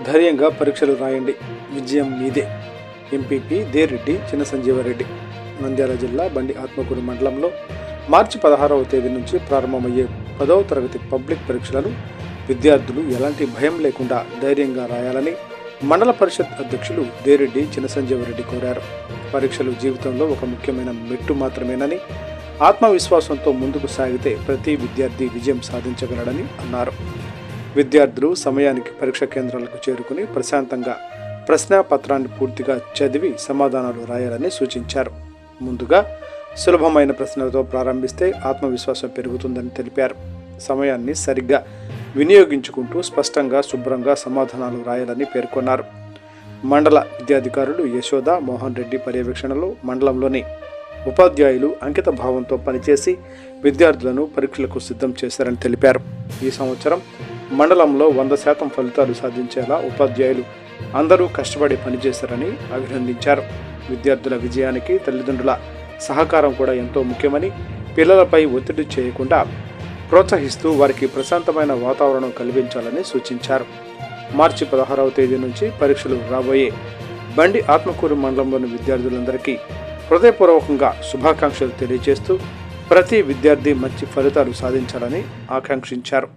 ధైర్యంగా పరీక్షలు రాయండి, విజయం మీదే. ఎంపీపీ దేరెడ్డి చిన్న సంజీవరెడ్డి. నంద్యాల జిల్లా బండి ఆత్మకూరు మండలంలో మార్చి 16వ తేదీ నుంచి ప్రారంభమయ్యే 10వ తరగతి పబ్లిక్ పరీక్షలను విద్యార్థులు ఎలాంటి భయం లేకుండా ధైర్యంగా రాయాలని మండల పరిషత్ అధ్యక్షులు దేరెడ్డి చిన్న సంజీవరెడ్డి కోరారు. పరీక్షలు జీవితంలో ఒక ముఖ్యమైన మెట్టు మాత్రమేనని, ఆత్మవిశ్వాసంతో ముందుకు సాగితే ప్రతి విద్యార్థి విజయం సాధించగలడని అన్నారు. విద్యార్థులు సమయానికి పరీక్ష కేంద్రాలకు చేరుకుని ప్రశాంతంగా ప్రశ్నాపత్రాన్ని పూర్తిగా చదివి సమాధానాలు రాయాలని సూచించారు. ముందుగా సులభమైన ప్రశ్నలతో ప్రారంభిస్తే ఆత్మవిశ్వాసం పెరుగుతుందని తెలిపారు. సమయాన్ని సరిగ్గా వినియోగించుకుంటూ స్పష్టంగా శుభ్రంగా సమాధానాలు రాయాలని పేర్కొన్నారు. మండల విద్యాధికారులు యశోద మోహన్ రెడ్డి పర్యవేక్షణలో మండలంలోని ఉపాధ్యాయులు అంకిత భావంతో పనిచేసి విద్యార్థులను పరీక్షలకు సిద్ధం చేశారని తెలిపారు. ఈ సంవత్సరం మండలంలో 100% ఫలితాలు సాధించేలా ఉపాధ్యాయులు అందరూ కష్టపడి పనిచేశారని అభినందించారు. విద్యార్థుల విజయానికి తల్లిదండ్రుల సహకారం కూడా ఎంతో ముఖ్యమని, పిల్లలపై ఒత్తిడి చేయకుండా ప్రోత్సహిస్తూ వారికి ప్రశాంతమైన వాతావరణం కల్పించాలని సూచించారు. మార్చి 16వ తేదీ నుంచి పరీక్షలు రాబోయే బండి ఆత్మకూరు మండలంలోని విద్యార్థులందరికీ హృదయపూర్వకంగా శుభాకాంక్షలు తెలియజేస్తూ ప్రతి విద్యార్థి మంచి ఫలితాలు సాధించాలని ఆకాంక్షించారు.